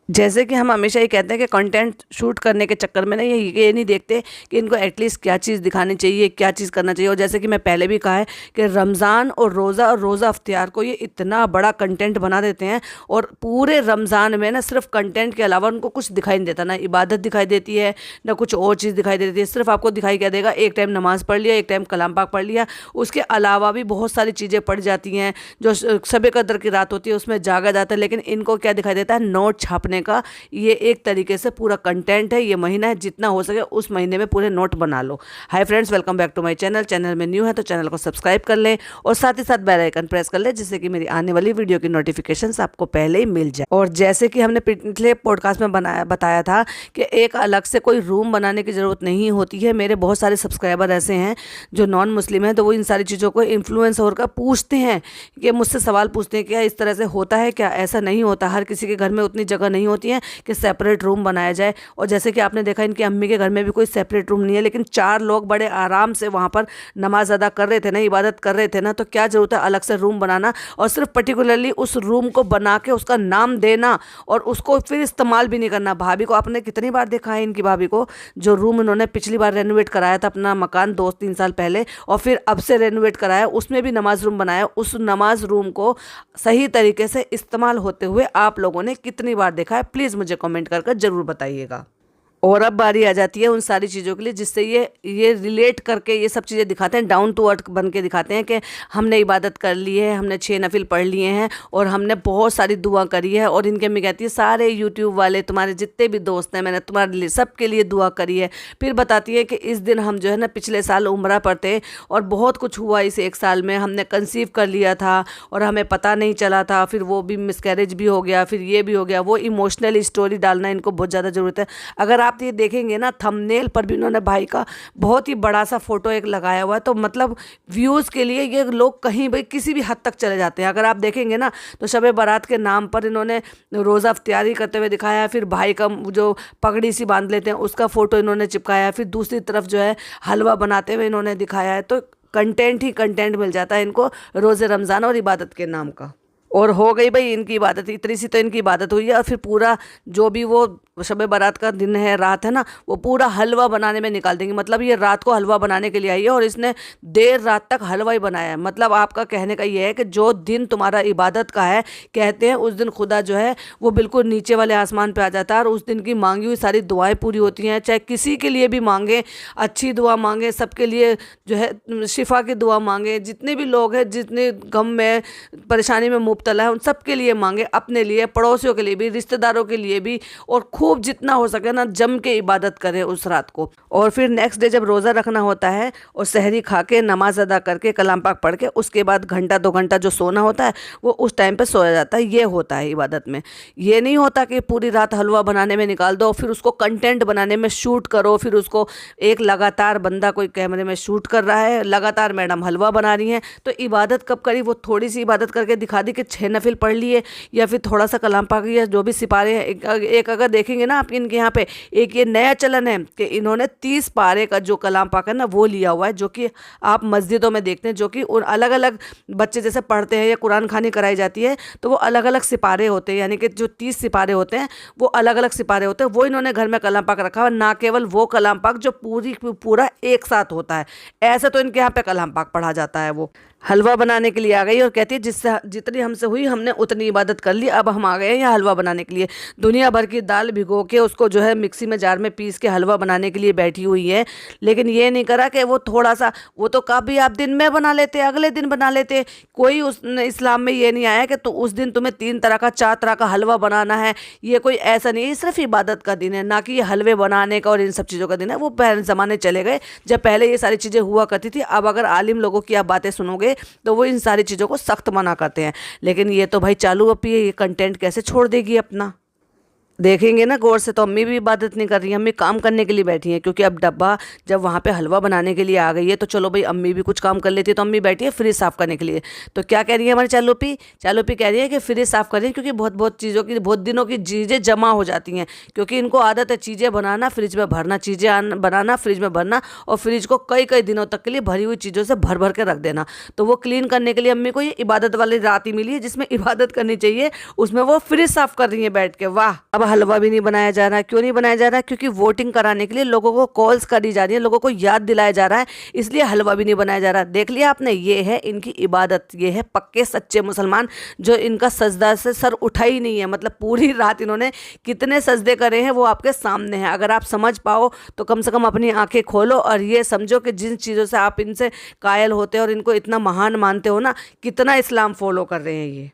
जैसे कि हम हमेशा ये कहते हैं कि कंटेंट शूट करने के चक्कर में ना ये नहीं देखते कि इनको एटलीस्ट क्या चीज़ दिखानी चाहिए, क्या चीज़ करना चाहिए। और जैसे कि मैं पहले भी कहा है कि रमज़ान और रोज़ा अफ्तियार को ये इतना बड़ा कंटेंट बना देते हैं, और पूरे रमज़ान में ना सिर्फ कंटेंट के अलावा उनको कुछ दिखाई नहीं देता, ना इबादत दिखाई देती है, ना कुछ और चीज़ दिखाई देती है। सिर्फ आपको दिखाई क्या देगा, एक टाइम नमाज़ पढ़ लिया, एक टाइम कलाम पाक पढ़ लिया, उसके अलावा भी बहुत सारी चीज़ें पढ़ जाती हैं। जो शब कदर की रात होती है उसमें जागा जाता है, लेकिन इनको क्या दिखाई देता है, नोट छापने का। ये एक तरीके से पूरा कंटेंट है। ये महीना है, जितना हो सके उस महीने में पूरे नोट बना लो। Hi friends, welcome back to my channel. Channel में न्यू है तो चैनल को सब्सक्राइब कर लें और साथ ही साथ बेल आइकन प्रेस कर लें, जिससे कि मेरी आने वाली वीडियो की नोटिफिकेशंस आपको पहले ही मिल जाए। और जैसे कि हमने पिछले पॉडकास्ट में बताया था कि एक अलग से कोई रूम बनाने की ज़रूरत नहीं होती है। मेरे बहुत सारे सब्सक्राइबर ऐसे हैं जो नॉन मुस्लिम हैं, तो वो इन सारी चीज़ों को इन्फ्लुएंस होकर पूछते हैं, कि मुझसे सवाल पूछते हैं क्या इस तरह से होता है क्या। ऐसा नहीं होता, हर किसी के घर में उतनी जगह नहीं होती है कि सेपरेट रूम बनाया जाए। और जैसे कि आपने देखा, इनकी अम्मी के घर में भी कोई सेपरेट रूम नहीं है, लेकिन 4 लोग बड़े आराम से वहाँ पर नमाज अदा कर रहे थे ना, इबादत कर रहे थे ना, तो क्या ज़रूरत है अलग से रूम बनाना, और सिर्फ पर्टिकुलरली उस रूम को बना के उसका नाम देना और उसको फिर इस्तेमाल भी नहीं करना। भाभी को आपने कितनी बार देखा है, इनकी भाभी को, जो रूम इन्होंने पिछली बार रेनोवेट कराया था अपना मकान 2-3 साल पहले, और फिर अब से रेनोवेट कराया, उसमें भी नमाज रूम बनाया। उस नमाज रूम को सही तरीके से इस्तेमाल होते हुए आप लोगों ने कितनी बार देखा है, प्लीज़ मुझे कमेंट कर ज़रूर बताइएगा। और अब बारी आ जाती है उन सारी चीज़ों के लिए जिससे ये रिलेट करके ये सब चीज़ें दिखाते हैं, डाउन टू अर्थ बन के दिखाते हैं कि हमने इबादत कर ली है, हमने 6 नफिल पढ़ लिए हैं और हमने बहुत सारी दुआ करी है। और इनके में कहती है सारे यूट्यूब वाले, तुम्हारे जितने भी दोस्त हैं, मैंने तुम्हारे लिए सबके लिए दुआ करी है। फिर बताती है कि इस दिन हम जो है ना पिछले साल उम्रा पर थे और बहुत कुछ हुआ इस 1 साल में, हमने कंसीव कर लिया था और हमें पता नहीं चला था, फिर वो भी मिसकैरेज भी हो गया, फिर ये भी हो गया। वो इमोशनल स्टोरी डालना इनको बहुत ज़्यादा ज़रूरत है। अगर आप ये देखेंगे ना, थंबनेल पर भी उन्होंने भाई का बहुत ही बड़ा सा फोटो एक लगाया हुआ है, तो मतलब व्यूज़ के लिए ये लोग कहीं भाई किसी भी हद तक चले जाते हैं। अगर आप देखेंगे ना, तो शब बारात के नाम पर इन्होंने रोज़ा अफ्तियारी करते हुए दिखाया, फिर भाई का जो पगड़ी सी बांध लेते हैं उसका फ़ोटो इन्होंने चिपकाया, फिर दूसरी तरफ जो है हलवा बनाते हुए इन्होंने दिखाया है। तो कंटेंट ही कंटेंट मिल जाता है इनको रोज़े रमज़ान और इबादत के नाम का। और हो गई भाई इनकी इबादत, इतनी सी तो इनकी इबादत हुई है, और फिर पूरा जो भी वो शब बारात का दिन है, रात है ना, वो पूरा हलवा बनाने में निकाल देंगे। मतलब ये रात को हलवा बनाने के लिए आई है और इसने देर रात तक हलवा ही बनाया है। मतलब आपका कहने का ये है कि जो दिन तुम्हारा इबादत का है, कहते हैं उस दिन खुदा जो है वो बिल्कुल नीचे वाले आसमान पे आ जाता है और उस दिन की मांगी हुई सारी दुआएं पूरी होती हैं। चाहे किसी के लिए भी मांगे, अच्छी दुआ मांगे, सबके लिए जो है शिफा की दुआ मांगे, जितने भी लोग हैं जितने गम में परेशानी में मुब्तला है उन सब के लिए मांगे, अपने लिए, पड़ोसियों के लिए भी, रिश्तेदारों के लिए भी, और खूब जितना हो सके ना जम के इबादत करें उस रात को। और फिर नेक्स्ट डे जब रोज़ा रखना होता है और सहरी खा के नमाज अदा करके कलाम पाक पढ़ के उसके बाद 1-2 घंटा जो सोना होता है वो उस टाइम पे सोया जाता है। ये होता है इबादत में। ये नहीं होता कि पूरी रात हलवा बनाने में निकाल दो, फिर उसको कंटेंट बनाने में शूट करो, फिर उसको एक लगातार बंदा कोई कैमरे में शूट कर रहा है, लगातार मैडम हलवा बना रही हैं। तो इबादत कब करी? वो थोड़ी सी इबादत करके दिखा दी कि 6 नफिल पढ़ लिए, या फिर थोड़ा सा कलाम पाक या जो भी सिपारे हैं। एक अगर देखेंगे ना आप इनके यहाँ पे, एक ये नया चलन है कि इन्होंने 30 पारे का जो कलाम पाक है ना वो लिया हुआ है, जो कि आप मस्जिदों में देखते हैं, जो कि अलग अलग बच्चे जैसे पढ़ते हैं या कुरान खानी कराई जाती है, तो वो अलग अलग सिपारे होते हैं, यानी कि जो 30 सिपारे होते हैं वो अलग अलग सिपारे होते हैं। वो इन्होंने घर में कलाम पाक रखा हुआ, ना केवल वो कलाम पाक जो पूरा एक साथ होता है। ऐसे तो इनके यहाँ पे कलाम पाक पढ़ा जाता है। वो हलवा बनाने के लिए आ गई और कहती है जिससे जितनी हमसे हुई हमने उतनी इबादत कर ली, अब हम आ गए हैं यहाँ हलवा बनाने के लिए। दुनिया भर की दाल भिगो के उसको जो है मिक्सी में जार में पीस के हलवा बनाने के लिए बैठी हुई है, लेकिन ये नहीं करा कि वो थोड़ा सा, वो तो कभी आप दिन में बना लेते, अगले दिन बना लेते। कोई उस इस्लाम में ये नहीं आया कि तो उस दिन तुम्हें 3 तरह का 4 तरह का हलवा बनाना है। ये कोई ऐसा नहीं है, सिर्फ इबादत का दिन है, ना कि ये हलवे बनाने का और इन सब चीज़ों का दिन है। वो पहले ज़माने चले गए जब पहले ये सारी चीज़ें हुआ करती थी। अब अगर आलिम लोगों की आप बातें सुनोगे तो वो इन सारी चीज़ों को सख्त मना करते हैं, लेकिन ये तो भाई चालू अपी है, ये कंटेंट कैसे छोड़ देगी अपना। देखेंगे ना गौर से तो अम्मी भी इबादत नहीं कर रही हैं, अम्मी काम करने के लिए बैठी हैं, क्योंकि अब डब्बा जब वहाँ पे हलवा बनाने के लिए आ गई है तो चलो भाई अम्मी भी कुछ काम कर लेती है, तो अम्मी बैठी है फ्रिज साफ़ करने के लिए। तो क्या कह रही है हमारी चालूपी कह रही है कि फ्रिज साफ़ कर रही है, क्योंकि बहुत चीज़ों की बहुत दिनों की चीज़ें जमा हो जाती हैं, क्योंकि इनको आदत है चीज़ें बनाना, फ्रिज में भरना, चीज़ें बनाना, फ्रिज में भरना, और फ्रिज को कई दिनों तक के लिए भरी हुई चीज़ों से भर के रख देना। तो वो क्लीन करने के लिए अम्मी को ये इबादत वाली रात ही मिली है जिसमें इबादत करनी चाहिए, उसमें वो फ्रिज साफ़ कर रही है बैठ के। वाह! अब हलवा भी नहीं बनाया जा रहा है। क्यों नहीं बनाया जा रहा है? क्योंकि वोटिंग कराने के लिए लोगों को कॉल्स करी जा रही है, लोगों को याद दिलाया जा रहा है, इसलिए हलवा भी नहीं बनाया जा रहा। देख लिया आपने, ये है इनकी इबादत, ये है पक्के सच्चे मुसलमान, जो इनका सजदा से सर उठा ही नहीं है। मतलब पूरी रात इन्होंने कितने सजदे करे हैं वो आपके सामने हैं। अगर आप समझ पाओ तो कम से कम अपनी आंखें खोलो और ये समझो कि जिन चीज़ों से आप इनसे कायल होते हो और इनको इतना महान मानते हो ना, कितना इस्लाम फॉलो कर रहे हैं ये।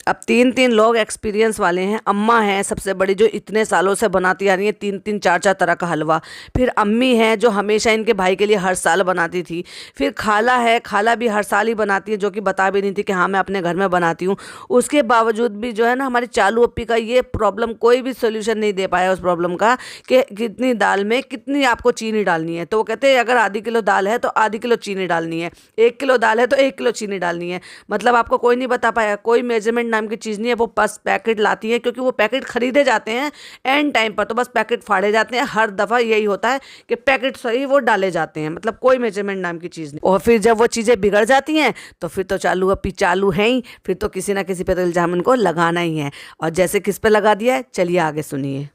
अब 3-3 लोग एक्सपीरियंस वाले हैं। अम्मा हैं सबसे बड़ी, जो इतने सालों से बनाती आ रही हैं 3-3 4-4 तरह का हलवा। फिर अम्मी हैं जो हमेशा इनके भाई के लिए हर साल बनाती थी। फिर खाला है, खाला भी हर साल ही बनाती है, जो कि बता भी नहीं थी कि हाँ मैं अपने घर में बनाती हूँ। उसके बावजूद भी जो है ना, हमारी चालू अप्पी का ये प्रॉब्लम कोई भी सोल्यूशन नहीं दे पाया उस प्रॉब्लम का, कि कितनी दाल में कितनी आपको चीनी डालनी है। तो वो कहते हैं अगर आधी किलो दाल है तो आधी किलो चीनी डालनी है, 1 किलो दाल है तो 1 किलो चीनी डालनी है। मतलब आपको कोई नहीं बता पाया, कोई मेजरमेंट नाम की चीज़ नहीं है। वो बस पैकेट लाती है, क्योंकि वो पैकेट खरीदे जाते हैं एंड टाइम पर, तो बस पैकेट फाड़े जाते हैं। हर दफ़ा यही होता है कि पैकेट सही वो डाले जाते हैं, मतलब कोई मेजरमेंट नाम की चीज़ नहीं। और फिर जब वो चीज़ें बिगड़ जाती हैं तो फिर तो चालू अप्पी चालू है ही, फिर तो किसी ना किसी पे तो इल्ज़ाम इनको लगाना ही है। और जैसे किस पे लगा दिया है, चलिए आगे सुनिए।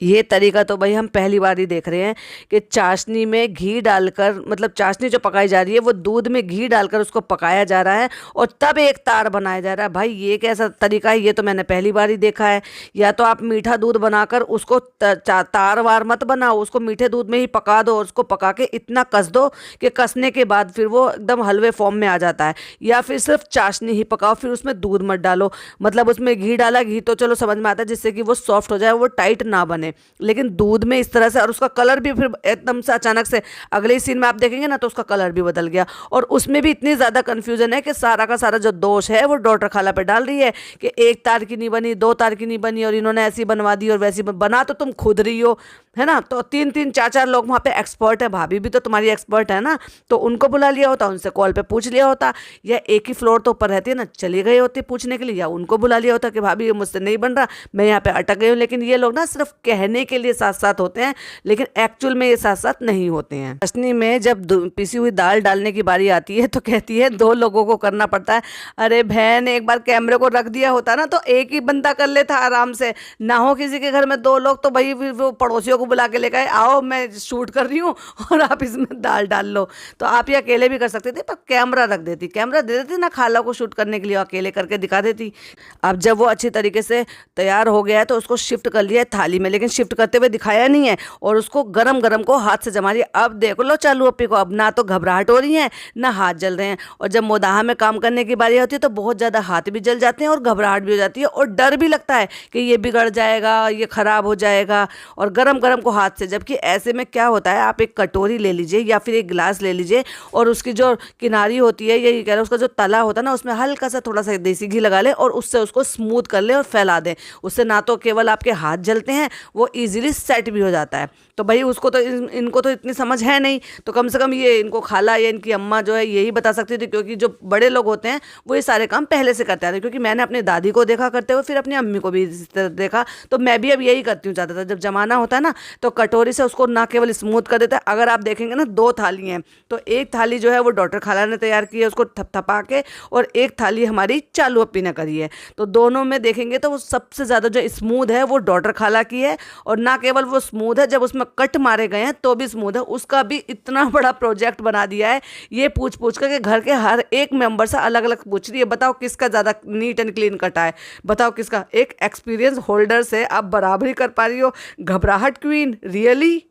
ये तरीका तो भाई हम पहली बार ही देख रहे हैं कि चाशनी में घी डालकर, मतलब चाशनी जो पकाई जा रही है वो दूध में घी डालकर उसको पकाया जा रहा है और तब एक तार बनाया जा रहा है। भाई ये कैसा तरीका है, ये तो मैंने पहली बार ही देखा है। या तो आप मीठा दूध बनाकर उसको तार वार मत बनाओ, उसको मीठे दूध में ही पका दो और उसको पका के इतना कस दो कि कसने के बाद फिर वो एकदम हलवे फॉर्म में आ जाता है। या फिर सिर्फ चाशनी ही पकाओ, फिर उसमें दूध मत डालो। मतलब उसमें घी डाला, घी तो चलो समझ में आता है जिससे कि वो सॉफ्ट हो जाए, वो टाइट ना बने, लेकिन दूध में इस तरह से, और उसका कलर भी फिर एकदम से अचानक से अगले सीन में आप देखेंगे ना तो उसका कलर भी बदल गया। और उसमें भी इतनी ज़्यादा कन्फ्यूजन है कि सारा का सारा जो दोष है वो डॉक्टर खाला पे डाल रही है कि 1 तार की नहीं बनी, 2 तार की नहीं बनी, और इन्होंने ऐसी बनवा दी और वैसी बना तो तुम खुद रही हो, है ना। तो 3-3 4-4 लोग वहाँ पे एक्सपर्ट है, भाभी भी तो तुम्हारी एक्सपर्ट है ना, तो उनको बुला लिया होता, उनसे कॉल पे पूछ लिया होता। या एक ही फ्लोर तो ऊपर रहती है ना, चली गई होती पूछने के लिए, या उनको बुला लिया होता कि भाभी ये मुझसे नहीं बन रहा, मैं यहाँ पे अटक गई हूँ। लेकिन ये लोग ना सिर्फ कहने के लिए साथ साथ होते हैं, लेकिन एक्चुअल में ये साथ साथ नहीं होते हैं। चाशनी में जब पिसी हुई दाल डालने की बारी आती है तो कहती है 2 लोगों को करना पड़ता है। अरे बहन, एक बार कैमरे को रख दिया होता ना तो एक ही बंदा कर लेता आराम से, ना हो किसी के घर में 2 लोग तो भाई वो पड़ोसियों को बुला के लेकर आए, आओ मैं शूट कर रही हूँ और आप इसमें दाल डाल लो। तो आप ये अकेले भी कर सकते थे, पर कैमरा रख देती, कैमरा दे देती ना खाला को शूट करने के लिए, अकेले करके दिखा देती। अब जब वो अच्छी तरीके से तैयार हो गया है तो उसको शिफ्ट कर लिया है थाली में, लेकिन शिफ्ट करते हुए दिखाया नहीं है और उसको गरम गरम को हाथ से जमा रही है। अब देख लो चालू अप्पी को, अब ना तो घबराहट हो रही है ना हाथ जल रहे हैं। और जब मोदाहा में काम करने की बारी होती है तो बहुत ज़्यादा हाथ भी जल जाते हैं और घबराहट भी हो जाती है और डर भी लगता है कि ये बिगड़ जाएगा, ये ख़राब हो जाएगा, और गरम गरम को हाथ से। जबकि ऐसे में क्या होता है, आप एक कटोरी ले लीजिए या फिर एक गिलास ले लीजिए और उसकी जो किनारी होती है, ये कह रहे उसका जो तला होता है ना, उसमें हल्का सा थोड़ा सा देसी घी लगा ले और उससे उसको स्मूथ कर ले और फैला दें। उससे ना तो केवल आपके हाथ जलते हैं, वो ईजिली सेट भी हो जाता है। तो भाई उसको तो इनको तो इतनी समझ है नहीं, तो कम से कम ये इनको खाला या इनकी अम्मा जो है यही बता सकती थी, क्योंकि जो बड़े लोग होते हैं वो ये सारे काम पहले से करते आते हैं। क्योंकि मैंने अपनी दादी को देखा करते हुए, फिर अपनी अम्मी को भी इस तरह देखा, तो मैं भी अब यही करती हूँ ज़्यादातर। जब जमाना होता है ना तो कटोरी से उसको ना केवल स्मूथ कर देता है। अगर आप देखेंगे ना 2 थाली हैं, तो एक थाली जो है वो डॉक्टर खाला ने तैयार की है उसको थपथपा के, और एक थाली हमारी चालू अप्पी ने करी है। तो दोनों में देखेंगे तो वो सबसे ज़्यादा जो स्मूथ है वो डॉक्टर खाला की है, और ना केवल वो स्मूथ है, जब उसमें कट मारे गए हैं तो भी स्मूथ है। उसका भी इतना बड़ा प्रोजेक्ट बना दिया है, ये पूछ पूछ कर के घर के हर एक मेंबर से अलग अलग पूछ रही है, बताओ किसका ज़्यादा नीट एंड क्लीन कटा है, बताओ किसका। एक एक्सपीरियंस होल्डर से आप बराबरी कर पा रही हो, घबराहट क्वीन रियली।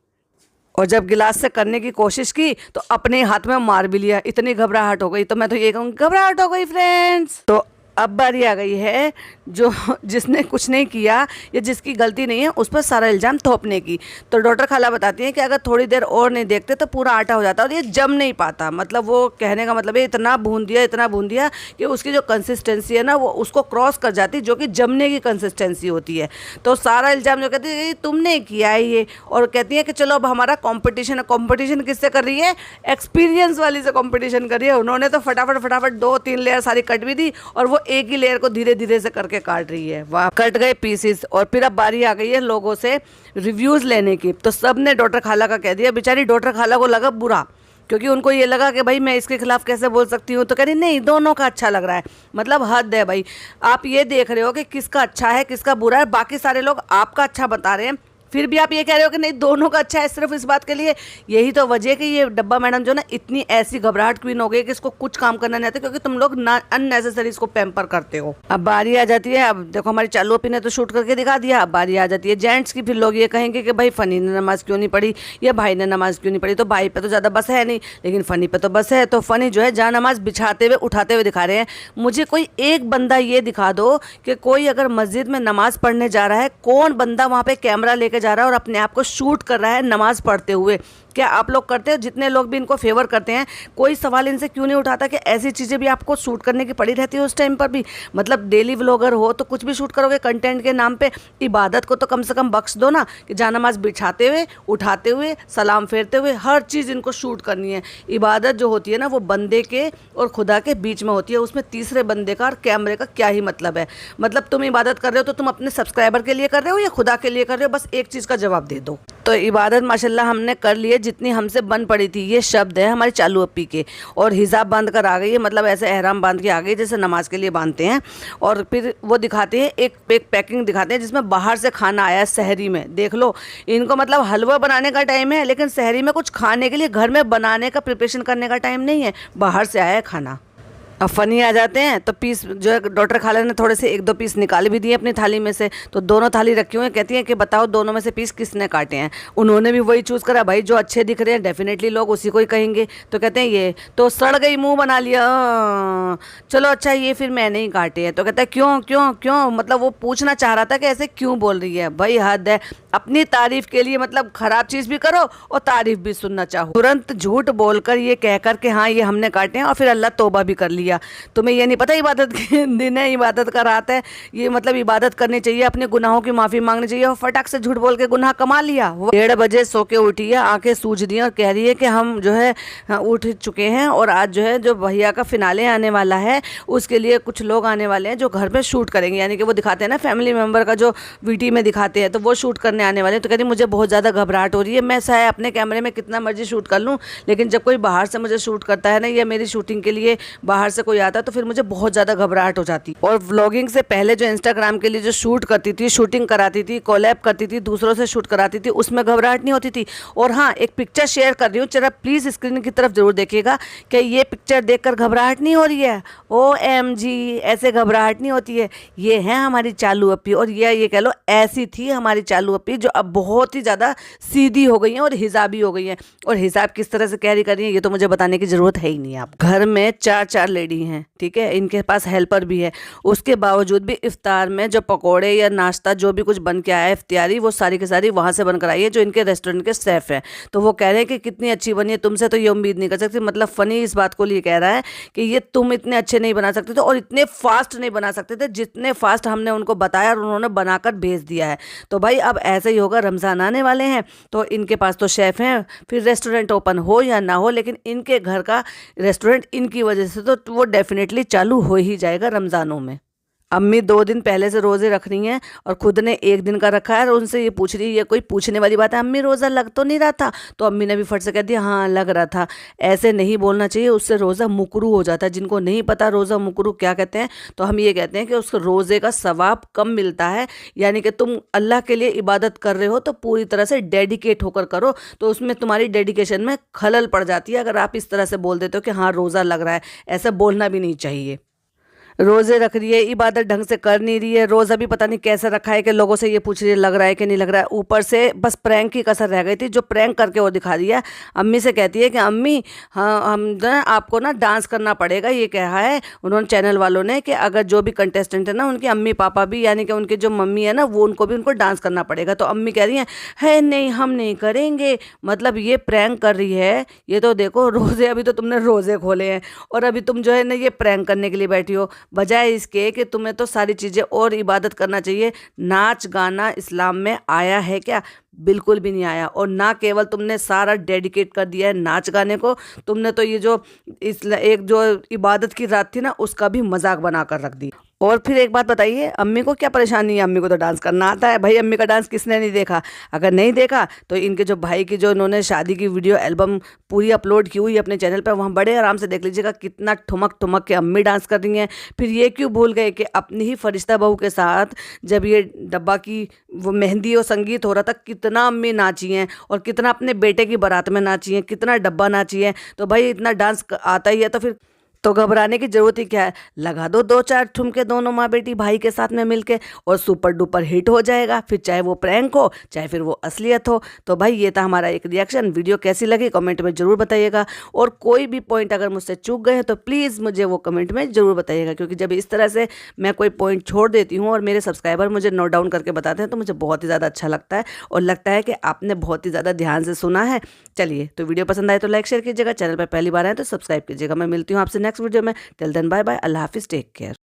और जब गिलास से करने की कोशिश की तो अपने हाथ में मार भी लिया, इतनी घबराहट हो गई। तो मैं तो ये कहूँगी घबराहट हो गई फ्रेंड्स। तो अब बारी आ गई है जो जिसने कुछ नहीं किया या जिसकी गलती नहीं है उस पर सारा इल्ज़ाम थोपने की। तो डॉक्टर खाला बताती हैं कि अगर थोड़ी देर और नहीं देखते तो पूरा आटा हो जाता है और ये जम नहीं पाता। मतलब वो कहने का मतलब है इतना भून दिया कि उसकी जो कंसिस्टेंसी है ना वो उसको क्रॉस कर जाती, जो कि जमने की कंसिस्टेंसी होती है। तो सारा इल्ज़ाम जो कहती है तुमने किया है ये, और कहती है कि चलो अब हमारा कॉम्पिटिशन है। कॉम्पिटिशन किससे कर रही है? एक्सपीरियंस वाली से कॉम्पिटिशन कर रही है। उन्होंने तो फटाफट 2-3 लेयर सारी कट भी दी और वो एक ही लेयर को धीरे धीरे से करके काट रही है। वाह, कट गए पीसेस। और फिर अब बारी आ गई है लोगों से रिव्यूज़ लेने की। तो सब ने डॉक्टर खाला का कह दिया। बेचारी डॉक्टर खाला को लगा बुरा, क्योंकि उनको ये लगा कि भाई मैं इसके खिलाफ कैसे बोल सकती हूँ, तो कह रही नहीं दोनों का अच्छा लग रहा है। मतलब हद है भाई, आप ये देख रहे हो कि किसका अच्छा है किसका बुरा है, बाकी सारे लोग आपका अच्छा बता रहे हैं, फिर भी आप ये कह रहे हो कि नहीं दोनों का अच्छा है सिर्फ इस बात के लिए। यही तो वजह है कि ये डब्बा मैडम जो ना इतनी ऐसी घबराहट क्वीन हो गई कि इसको कुछ काम करना नहीं आता, क्योंकि तुम लोग ना अननेसेसरी इसको पैम्पर करते हो। अब बारी आ जाती है, अब देखो हमारी चालू अपी ने तो शूट करके दिखा दिया, अब बारी आ जाती है जेंट्स की। फिर लोग ये कहेंगे कि भाई फ़नी ने नमाज़ क्यों नहीं पढ़ी या भाई ने नमाज़ क्यों नहीं पढ़ी। तो भाई पे तो ज़्यादा बस है नहीं, लेकिन फ़नी पे तो बस है। तो फ़नी जो है जहाँ नमाज़ बिछाते हुए उठाते हुए दिखा रहे हैं। मुझे कोई एक बंदा ये दिखा दो कि कोई अगर मस्जिद में नमाज़ पढ़ने जा रहा है, कौन बंदा वहाँ पे कैमरा लेके जा रहा है और अपने आप को शूट कर रहा है नमाज पढ़ते हुए। क्या आप लोग करते हो? जितने लोग भी इनको फेवर करते हैं, कोई सवाल इनसे क्यों नहीं उठाता कि ऐसी चीज़ें भी आपको शूट करने की पड़ी रहती है उस टाइम पर भी। मतलब डेली व्लॉगर हो तो कुछ भी शूट करोगे कंटेंट के नाम पे, इबादत को तो कम से कम बख्श दो ना, कि जानमाज बिछाते हुए उठाते हुए सलाम फेरते हुए हर चीज़ इनको शूट करनी है। इबादत जो होती है ना वो बंदे के और खुदा के बीच में होती है, उसमें तीसरे बंदे का और कैमरे का क्या ही मतलब है। मतलब तुम इबादत कर रहे हो तो तुम अपने सब्सक्राइबर के लिए कर रहे हो या खुदा के लिए कर रहे हो, बस एक चीज़ का जवाब दे दो। तो इबादत माशाल्लाह हमने कर ली है जितनी हमसे बन पड़ी थी। ये शब्द है हमारी चालू अपी के, और हिजाब बांध कर आ गई है, मतलब ऐसे एहराम बांध के आ गई जैसे नमाज के लिए बांधते हैं। और फिर वो दिखाते हैं एक पैकिंग दिखाते हैं जिसमें बाहर से खाना आया है सहरी में। देख लो इनको, मतलब हलवा बनाने का टाइम है लेकिन सहरी में कुछ खाने के लिए घर में बनाने का प्रिपरेशन करने का टाइम नहीं है, बाहर से आया है खाना। अब फ़नी आ जाते हैं तो पीस जो है डॉक्टर खाला ने थोड़े से एक दो पीस निकाल भी दिए अपनी थाली में से। तो दोनों थाली रखी हुई है, कहती हैं कि बताओ दोनों में से पीस किसने काटे हैं। उन्होंने भी वही चूज़ करा, भाई जो अच्छे दिख रहे हैं डेफिनेटली लोग उसी को ही कहेंगे। तो कहते हैं ये तो सड़ गई मुंह बना लिया, चलो अच्छा ये फिर मैंने ही काटे हैं। तो कहता है क्यों क्यों क्यों, मतलब वो पूछना चाह रहा था कि ऐसे क्यों बोल रही है। भाई हद है, अपनी तारीफ के लिए मतलब खराब चीज़ भी करो और तारीफ भी सुनना चाहो। तुरंत झूठ बोलकर ये कहकर के हाँ ये हमने काटे हैं, और फिर अल्लाह तौबा भी कर लिया। तुम्हें ये नहीं पता इबादत के दिन है, इबादत का रात है, ये मतलब इबादत करनी चाहिए, अपने गुनाहों की माफ़ी मांगनी चाहिए। और फटाक से झूठ बोल के गुनाह कमा लिया। वो 1:30 बजे सो के उठी है, आंखें सूज दी और कह रही है कि हम जो है उठ चुके हैं और आज जो है जो भैया का फिनाले आने वाला है उसके लिए कुछ लोग आने वाले हैं जो घर पे शूट करेंगे। यानी कि वो दिखाते हैं ना फैमिली मेम्बर का जो वीटी में दिखाते हैं, तो वो शूट करने आने वाले हैं। तो कहती मुझे बहुत ज़्यादा घबराहट हो रही है, मैं चाहे अपने कैमरे में कितना मर्जी शूट कर लूँ, लेकिन जब कोई बाहर से मुझे शूट करता है ना या मेरी शूटिंग के लिए बाहर से कोई आता है तो फिर मुझे बहुत ज़्यादा घबराहट हो जाती। और व्लॉगिंग से पहले जो इंस्टाग्राम के लिए जो शूट करती थी, शूटिंग कराती थी, कोलैब करती थी, दूसरों से शूट कराती थी, उसमें घबराहट नहीं होती थी। और हाँ, एक पिक्चर शेयर कर रही हूँ, जरा प्लीज़ स्क्रीन की तरफ जरूर देखिएगा कि ये पिक्चर देखकर घबराहट नहीं हो रही है। OMG, ऐसे घबराहट नहीं होती है। ये है हमारी चालू अपी, और ये कह लो ऐसी थी हमारी चालू अपी जो अब बहुत ही ज़्यादा सीधी हो गई हैं और हिजाबी हो गई हैं। और हिजाब किस तरह से कैरी कर रही हैं ये तो मुझे बताने की ज़रूरत है ही नहीं। आप घर में 4 लेडी हैं, ठीक है, इनके पास हेल्पर भी है, उसके बावजूद भी इफ्तार में जो पकोड़े या नाश्ता जो भी कुछ बन के आया है इफ्तियारी, वो सारी की सारी वहाँ से बनकर आई है जो इनके रेस्टोरेंट के शेफ़ हैं। तो वो कह रहे हैं कि कितनी अच्छी बनी है, तुमसे तो ये उम्मीद नहीं कर सकती। मतलब फ़नी इस बात को लिए कह रहा है कि ये तुम इतने अच्छे नहीं बना सकते थे और इतने फास्ट नहीं बना सकते थे जितने फास्ट हमने उनको बताया और उन्होंने बनाकर भेज दिया है। तो भाई अब ऐसे ही होगा, रमज़ान आने वाले हैं तो इनके पास तो शेफ़ हैं, फिर रेस्टोरेंट ओपन हो या ना हो, लेकिन इनके घर का रेस्टोरेंट इनकी वजह से तो वो डेफिनेटली चालू हो ही जाएगा रमज़ानों में। अम्मी 2 दिन पहले से रोज़े रख रही हैं और खुद ने 1 दिन का रखा है, और उनसे ये पूछ रही है, ये कोई पूछने वाली बात है, अम्मी रोज़ा लग तो नहीं रहा था? तो अम्मी ने भी फट से कह दिया हाँ लग रहा था। ऐसे नहीं बोलना चाहिए, उससे रोज़ा मुकरू हो जाता है। जिनको नहीं पता रोज़ा मुकरू क्या कहते हैं, तो हम ये कहते हैं कि उस रोज़े का सवाब कम मिलता है। यानी कि तुम अल्लाह के लिए इबादत कर रहे हो तो पूरी तरह से डेडिकेट होकर करो, तो उसमें तुम्हारी डेडिकेशन में खलल पड़ जाती है अगर आप इस तरह से बोल देते हो कि हाँ रोज़ा लग रहा है। ऐसा बोलना भी नहीं चाहिए। रोज़े रख रही है, इबादत ढंग से कर नहीं रही है, रोज़ा भी पता नहीं कैसे रखा है कि लोगों से ये पूछ रही है लग रहा है कि नहीं लग रहा है। ऊपर से बस प्रैंक की कसर रह गई थी जो प्रैंक करके वो दिखा दिया। अम्मी से कहती है कि अम्मी हाँ हम ना आपको ना डांस करना पड़ेगा, ये कहा है उन्होंने चैनल वालों ने कि अगर जो भी कंटेस्टेंट है ना उनकी अम्मी पापा भी, यानी कि उनके जो मम्मी है ना वो उनको भी उनको डांस करना पड़ेगा। तो अम्मी कह रही है नहीं हम नहीं करेंगे, मतलब ये प्रैंक कर रही है। ये तो देखो रोज़े, अभी तो तुमने रोज़े खोले हैं और अभी तुम जो है ना ये प्रैंक करने के लिए बैठी हो, बजाय इसके कि तुम्हें तो सारी चीज़ें और इबादत करना चाहिए। नाच गाना इस्लाम में आया है क्या? बिल्कुल भी नहीं आया। और ना केवल तुमने सारा डेडिकेट कर दिया है नाच गाने को, तुमने तो ये जो एक जो इबादत की रात थी ना उसका भी मजाक बना कर रख दी। और फिर एक बात बताइए, अम्मी को क्या परेशानी है? अम्मी को तो डांस करना आता है भाई। अम्मी का डांस किसने नहीं देखा? अगर नहीं देखा तो इनके जो भाई की जो इन्होंने शादी की वीडियो एल्बम पूरी अपलोड की हुई है अपने चैनल पर, वहाँ बड़े आराम से देख लीजिएगा कितना ठुमक ठुमक के अम्मी डांस कर रही हैं। फिर ये क्यों भूल गए कि अपनी ही फरिश्ता बहू के साथ जब ये डब्बा की वो मेहंदी और संगीत हो रहा था, कितना अम्मी नाची हैं और कितना अपने बेटे की बारात में नाची हैं, कितना डब्बा नाची हैं। तो भाई इतना डांस आता ही है तो फिर तो घबराने की जरूरत ही क्या है? लगा दो दो चार ठुमके दोनों माँ बेटी भाई के साथ में मिलके और सुपर डुपर हिट हो जाएगा। फिर चाहे वो प्रैंक हो चाहे फिर वो असलियत हो। तो भाई ये था हमारा एक रिएक्शन। वीडियो कैसी लगी कमेंट में ज़रूर बताइएगा, और कोई भी पॉइंट अगर मुझसे चूक गए हैं तो प्लीज़ मुझे वो कमेंट में ज़रूर बताइएगा, क्योंकि जब इस तरह से मैं कोई पॉइंट छोड़ देती हूँ और मेरे सब्सक्राइबर मुझे नोट डाउन करके बताते हैं तो मुझे बहुत ही ज़्यादा अच्छा लगता है और लगता है कि आपने बहुत ही ज़्यादा ध्यान से सुना है। चलिए, तो वीडियो पसंद आए तो लाइक शेयर कीजिएगा, चैनल पर पहली बार आए तो सब्सक्राइब कीजिएगा। मैं मिलती हूँ आपसे नेक्स्ट वीडियो में। टिल देन बाय बाय, अल्लाह हाफिज़, टेक केयर।